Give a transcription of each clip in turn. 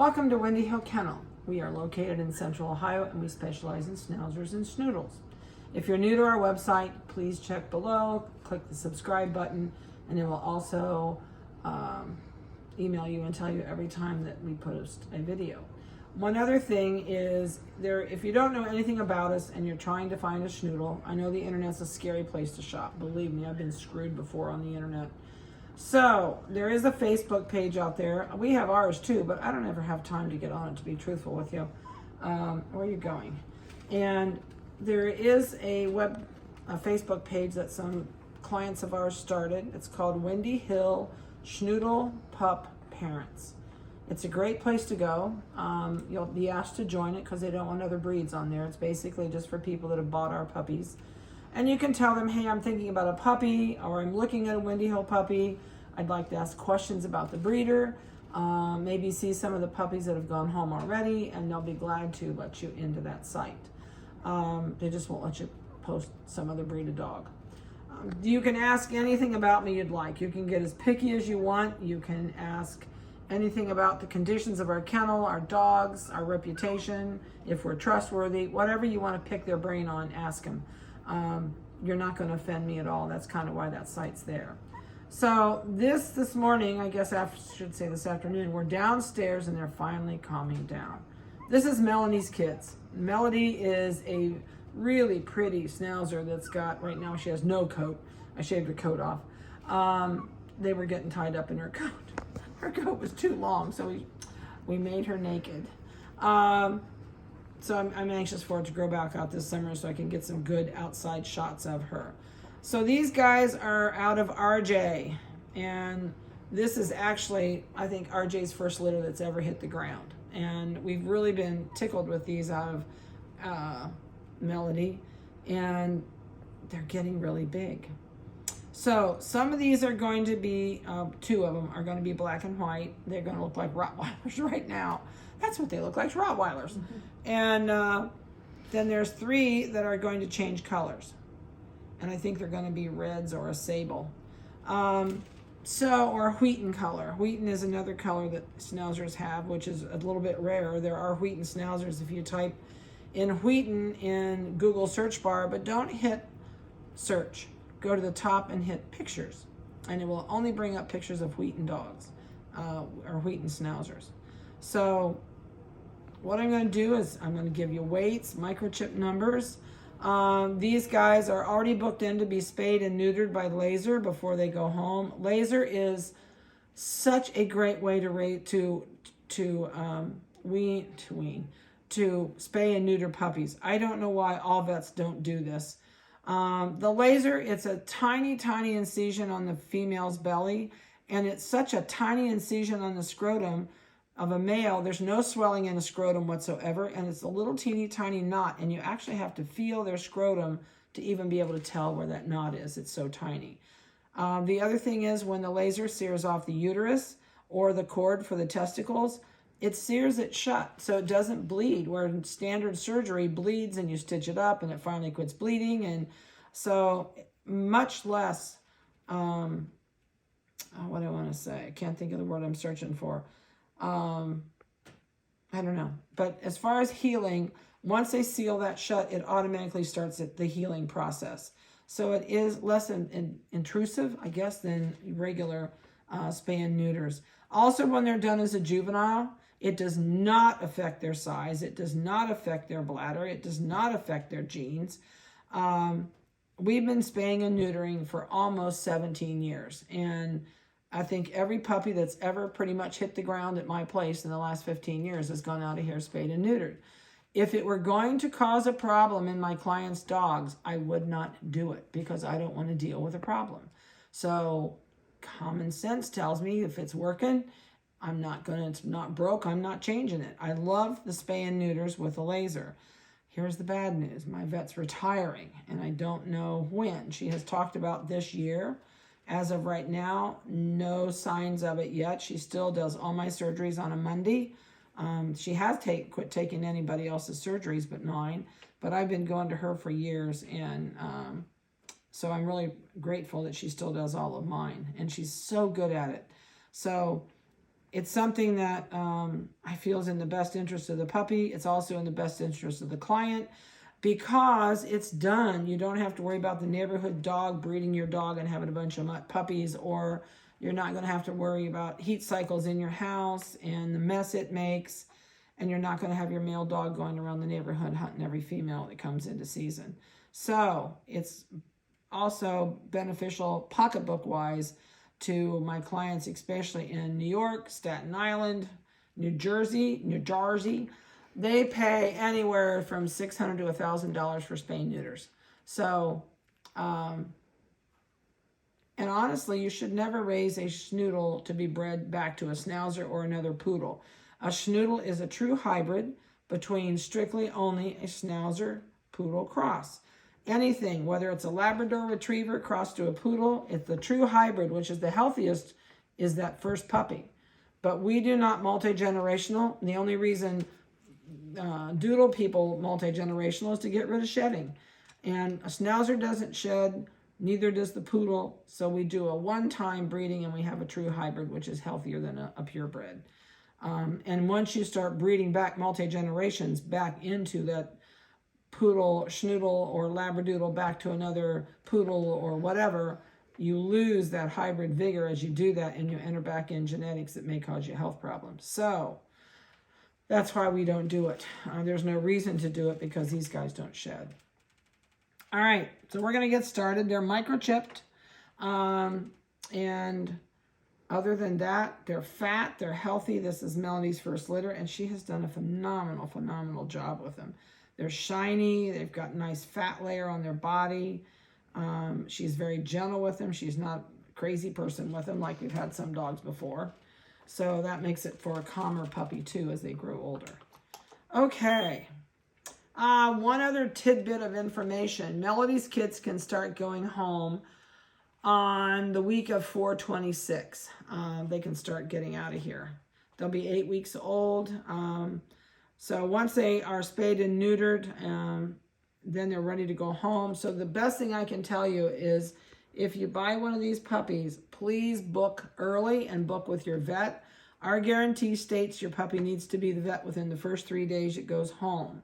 Welcome to Windy Hill Kennel. We are located in Central Ohio and we specialize in Schnauzers and Schnoodles. If you're new to our website, please check below, click the subscribe button, and it will also email you and tell you every time that we post a video. One other thing is, if you don't know anything about us and you're trying to find a Schnoodle, I know the internet's a scary place to shop. Believe me, I've been screwed before on the internet. So there is a Facebook page out there. We have ours too, but I don't ever have time to get on it, to be truthful with you. Where are you going? And there is a Facebook page that some clients of ours started. It's called Windy Hill Schnoodle Pup Parents. It's a great place to go. You'll be asked to join it because they don't want other breeds on there. It's basically just for people that have bought our puppies. And you can tell them, hey, I'm thinking about a puppy, or I'm looking at a Windy Hill puppy. I'd like to ask questions about the breeder, maybe see some of the puppies that have gone home already, and they'll be glad to let you into that site. They just won't let you post some other breed of dog. You can ask anything about me you'd like. You can get as picky as you want. You can ask anything about the conditions of our kennel, our dogs, our reputation, if we're trustworthy, whatever you want to pick their brain on, ask them. You're not going to offend me at all. That's kind of why that site's there. So this morning, I guess I should say this afternoon, we're downstairs and they're finally calming down. This is Melanie's kids. Melody is a really pretty Schnauzer that's got, right now she has no coat. I shaved her coat off. They were getting tied up in her coat. Her coat was too long, so we made her naked. So I'm anxious for it to grow back out this summer so I can get some good outside shots of her. So these guys are out of RJ, and this is actually, I think, RJ's first litter that's ever hit the ground. And we've really been tickled with these out of Melody, and they're getting really big. So some of these are going to be, two of them are going to be black and white. They're going to look like Rottweilers right now. That's what they look like, Rottweilers. Mm-hmm. And then there's three that are going to change colors. And I think they're going to be reds or a sable. Or a wheaten color. Wheaten is another color that Schnauzers have, which is a little bit rarer. There are wheaten Schnauzers if you type in wheaten in Google search bar, but don't hit search. Go to the top and hit pictures. And it will only bring up pictures of wheaten dogs or wheaten Schnauzers. So what I'm going to do is I'm going to give you weights, microchip numbers. These guys are already booked in to be spayed and neutered by Laser before they go home. Laser is such a great way to spay and neuter puppies. I don't know why all vets don't do this. The Laser, it's a tiny, tiny incision on the female's belly, and it's such a tiny incision on the scrotum of a male. There's no swelling in the scrotum whatsoever, and it's a little teeny tiny knot, and you actually have to feel their scrotum to even be able to tell where that knot is. It's so tiny. The other thing is, when the Laser sears off the uterus or the cord for the testicles, it sears it shut so it doesn't bleed, where in standard surgery bleeds and you stitch it up and it finally quits bleeding. And so much less, what do I want to say? I can't think of the word I'm searching for. I don't know. But as far as healing, once they seal that shut, it automatically starts the healing process. So it is less intrusive, I guess, than regular spay and neuters. Also, when they're done as a juvenile, it does not affect their size. It does not affect their bladder. It does not affect their genes. We've been spaying and neutering for almost 17 years. And I think every puppy that's ever pretty much hit the ground at my place in the last 15 years has gone out of here spayed and neutered. If it were going to cause a problem in my clients' dogs, I would not do it because I don't want to deal with a problem. So common sense tells me if it's working, it's not broke, I'm not changing it. I love the spay and neuters with a Laser. Here's the bad news. My vet's retiring, and I don't know when. She has talked about this year. As of right now, no signs of it yet. She still does all my surgeries on a Monday. She has quit taking anybody else's surgeries but mine, but I've been going to her for years, and so I'm really grateful that she still does all of mine, and she's so good at it. So it's something that I feel is in the best interest of the puppy. It's also in the best interest of the client because it's done. You don't have to worry about the neighborhood dog breeding your dog and having a bunch of mutt puppies, or you're not going to have to worry about heat cycles in your house and the mess it makes, and you're not going to have your male dog going around the neighborhood hunting every female that comes into season. So it's also beneficial pocketbook-wise to my clients, especially in New York, Staten Island, New Jersey. They pay anywhere from $600 to $1,000 for spay neuters. So, and honestly, you should never raise a schnoodle to be bred back to a schnauzer or another poodle. A schnoodle is a true hybrid between strictly only a schnauzer poodle cross. Anything, whether it's a Labrador retriever crossed to a poodle, it's the true hybrid, which is the healthiest, is that first puppy. But we do not multi-generational. The only reason doodle people multi-generational is to get rid of shedding. And a schnauzer doesn't shed, neither does the poodle. So we do a one-time breeding and we have a true hybrid, which is healthier than a purebred. And once you start breeding back multi-generations back into that poodle, schnoodle, or labradoodle back to another poodle or whatever, you lose that hybrid vigor as you do that, and you enter back in genetics that may cause you health problems. So that's why we don't do it. There's no reason to do it because these guys don't shed. All right, so we're going to get started. They're microchipped, and other than that, they're fat, they're healthy. This is Melody's first litter, and she has done a phenomenal job with them. They're shiny, they've got nice fat layer on their body. She's very gentle with them. She's not a crazy person with them like we've had some dogs before. So that makes it for a calmer puppy too as they grow older. Okay, one other tidbit of information. Melody's kids can start going home on the week of 4/26. They can start getting out of here. They'll be 8 weeks old. So once they are spayed and neutered, then they're ready to go home. So the best thing I can tell you is if you buy one of these puppies, please book early and book with your vet. Our guarantee states your puppy needs to be the vet within the first 3 days it goes home.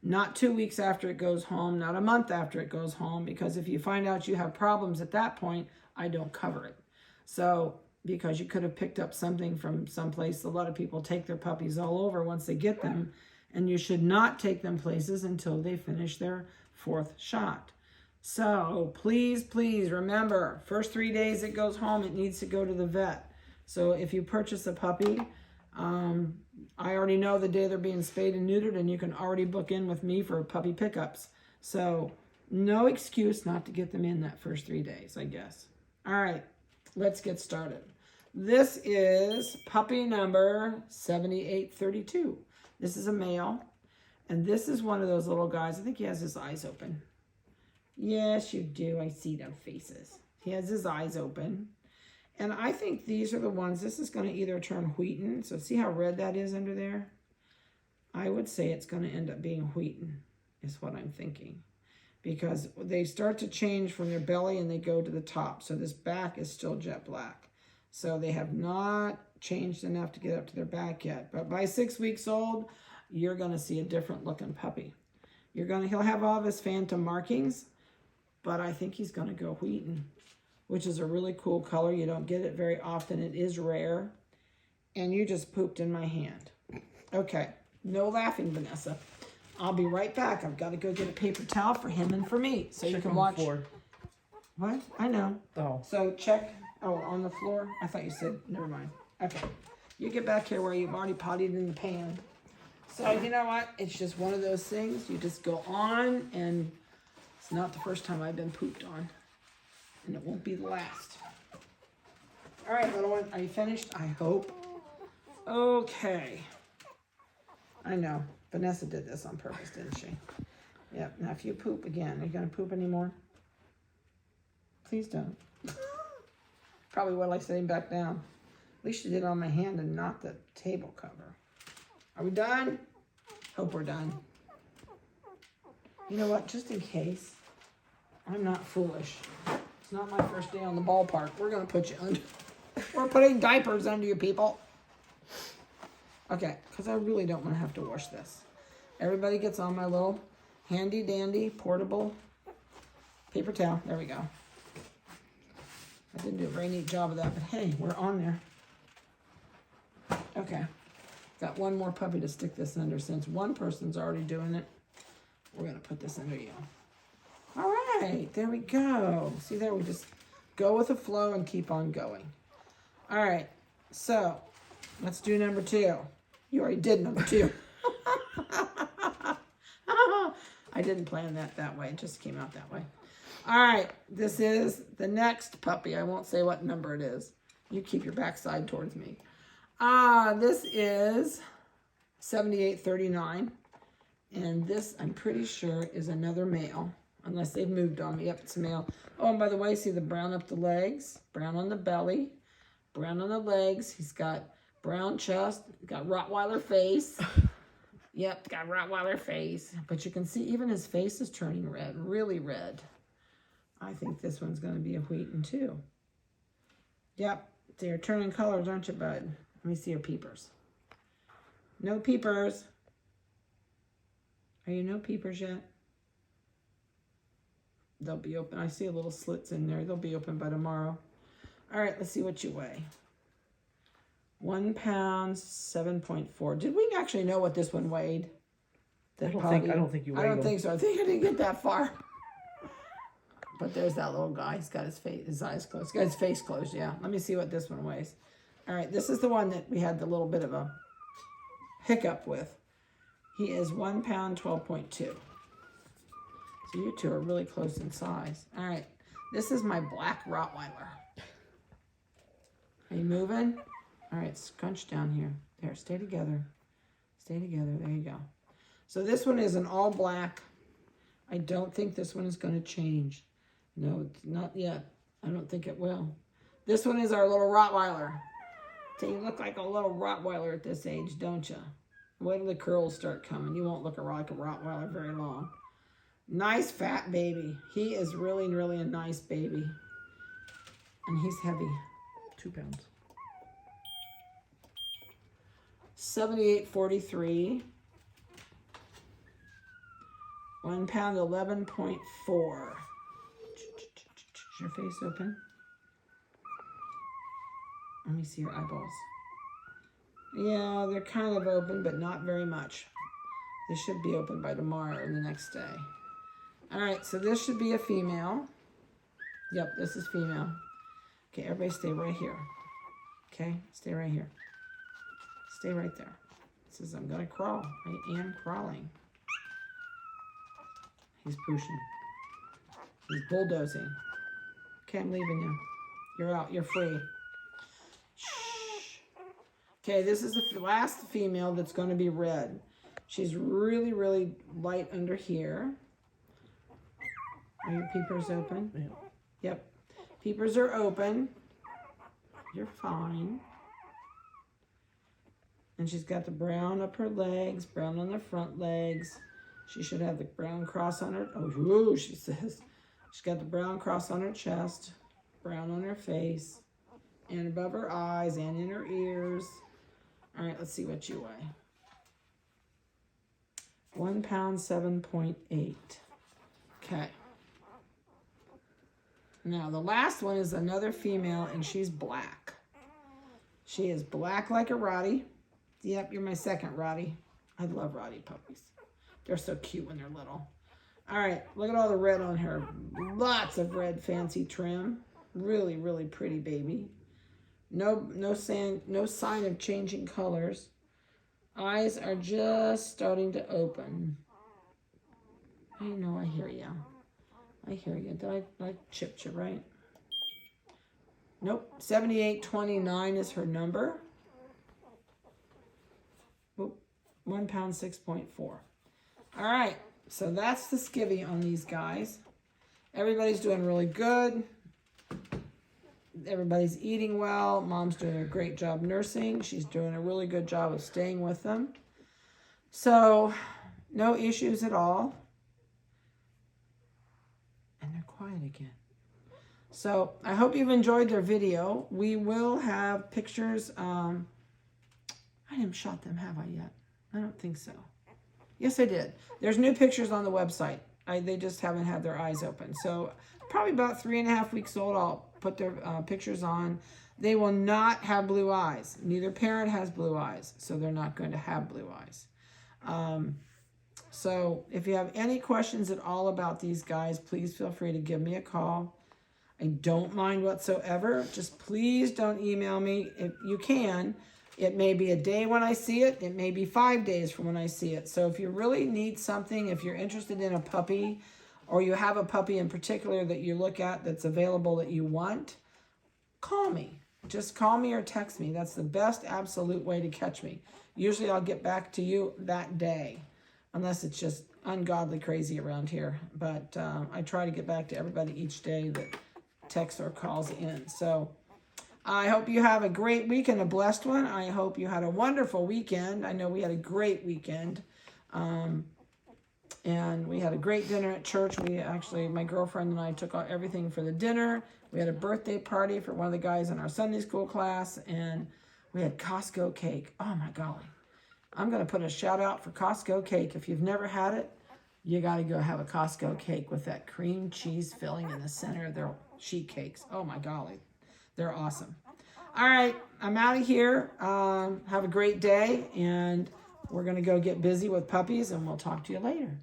Not 2 weeks after it goes home, not a month after it goes home, because if you find out you have problems at that point, I don't cover it. So because you could have picked up something from someplace. A lot of people take their puppies all over once they get them, and you should not take them places until they finish their 4th shot. So please remember, first 3 days it goes home, it needs to go to the vet. So if you purchase a puppy, I already know the day they're being spayed and neutered, and you can already book in with me for puppy pickups. So no excuse not to get them in that first 3 days, I guess. All right, let's get started. This is puppy number 7832. This is a male, and this is one of those little guys. I think he has his eyes open. Yes, you do. I see them faces. He has his eyes open. And I think these are the ones, this is going to either turn wheaten. So see how red that is under there? I would say it's going to end up being wheaten, is what I'm thinking. Because they start to change from their belly and they go to the top. So this back is still jet black. So they have not changed enough to get up to their back yet. But by 6 weeks old, you're going to see a different looking puppy. He'll have all of his phantom markings, but I think he's going to go wheaten, which is a really cool color. You don't get it very often. It is rare. And you just pooped in my hand. Okay, no laughing, Vanessa. I'll be right back. I've got to go get a paper towel for him and for me, so you can watch. Floor. What? I know. Oh. So check. Oh, on the floor? I thought you said, never mind. Okay. You get back here where you've already pottied in the pan. So you know what? It's just one of those things. You just go on, and it's not the first time I've been pooped on. And it won't be the last. All right, little one. Are you finished? I hope. Okay. I know. Vanessa did this on purpose, didn't she? Yep. Now, if you poop again, are you going to poop anymore? Please don't. Probably while I set him back down. At least you did it on my hand and not the table cover. Are we done? Hope we're done. You know what? Just in case, I'm not foolish. It's not my first day on the ballpark. We're going to put you under. We're putting diapers under you, people. Okay, because I really don't want to have to wash this. Everybody gets on my little handy dandy portable paper towel. There we go. I didn't do a very neat job of that, but hey, we're on there. Okay, got one more puppy to stick this under. Since one person's already doing it, we're gonna put this under you. All right, there we go. See there, we just go with the flow and keep on going. All right, so let's do number 2. You already did number 2. I didn't plan that way. It just came out that way. All right, this is the next puppy. I won't say what number it is. You keep your backside towards me. This is 7839. And this, I'm pretty sure, is another male. Unless they've moved on me. Yep, it's a male. Oh, and by the way, see the brown up the legs, brown on the belly, brown on the legs. He's got brown chest, got Rottweiler face. Yep, got Rottweiler face. But you can see even his face is turning red, really red. I think this one's going to be a Wheaton too. Yep, they're turning colors, aren't you, bud? Let me see your peepers. No peepers. Are you no peepers yet? They'll be open. I see a little slits in there. They'll be open by tomorrow. All right, let's see what you weigh. 1 pound, 7.4. Did we actually know what this one weighed? I don't think you weighed I don't think so. I think I didn't get that far. But there's that little guy. He's got his eyes closed. He's got his face closed, yeah. Let me see what this one weighs. All right, this is the one that we had the little bit of a hiccup with. He is 1 pound, 12.2. So you two are really close in size. All right, this is my black Rottweiler. Are you moving? All right, scrunch down here. There, stay together. Stay together, there you go. So this one is an all black. I don't think this one is gonna change. No, it's not yet. I don't think it will. This one is our little Rottweiler. So you look like a little Rottweiler at this age, don't you? Wait till the curls start coming. You won't look like a Rottweiler very long. Nice fat baby. He is really, really a nice baby. And he's heavy. 2 pounds. 78.43. 1 pound, 11.4. Is your face open? Let me see your eyeballs. Yeah, they're kind of open, but not very much. This should be open by tomorrow or the next day. All right, so this should be a female. Yep, this is female. Okay, everybody stay right here. Okay, stay right here. Stay right there. It says I'm gonna crawl. I am crawling. He's pushing. He's bulldozing. Okay, I'm leaving you. You're out, you're free. Shh. Okay, this is the last female that's gonna be red. She's really, really light under here. Are your peepers open? Yeah. Yep. Peepers are open. You're fine. And she's got the brown up her legs, brown on the front legs. She should have the brown cross on her, oh, ooh, she says. She's got the brown cross on her chest, brown on her face, and above her eyes and in her ears. All right, let's see what you weigh. 1 pound, 7.8. Okay. Now, the last one is another female, and she's black. She is black like a Rottie. Yep, you're my second Rottie. I love Rottie puppies. They're so cute when they're little. All right, look at all the red on her. Lots of red fancy trim. Really, really pretty baby. No sign of changing colors. Eyes are just starting to open. I know, I hear you. I hear you. Did I chipped you, right? Nope. 78.29 is her number. Oop, 1 pound, 6.4. All right. So that's the skivvy on these guys. Everybody's doing really good. Everybody's eating well. Mom's doing a great job nursing. She's doing a really good job of staying with them. So no issues at all. And they're quiet again. So I hope you've enjoyed their video. We will have pictures. I didn't shot them, have I yet? I don't think so. Yes, I did. There's new pictures on the website. They just haven't had their eyes open. So probably about 3.5 weeks old, I'll put their pictures on. They will not have blue eyes. Neither parent has blue eyes, so they're not going to have blue eyes. So if you have any questions at all about these guys, please feel free to give me a call. I don't mind whatsoever. Just please don't email me. If you can, it may be a day when I see it. It may be 5 days from when I see it. So if you really need something, if you're interested in a puppy, or you have a puppy in particular that you look at that's available that you want, call me. Just call me or text me. That's the best absolute way to catch me. Usually I'll get back to you that day, unless it's just ungodly crazy around here. But I try to get back to everybody each day that texts or calls in. So I hope you have a great week and a blessed one. I hope you had a wonderful weekend. I know we had a great weekend. And we had a great dinner at church. We actually, my girlfriend and I took out everything for the dinner. We had a birthday party for one of the guys in our Sunday school class. And we had Costco cake. Oh my golly. I'm going to put a shout out for Costco cake. If you've never had it, you got to go have a Costco cake with that cream cheese filling in the center of their sheet cakes. Oh my golly. They're awesome. All right. I'm out of here. Have a great day. And we're going to go get busy with puppies, and we'll talk to you later.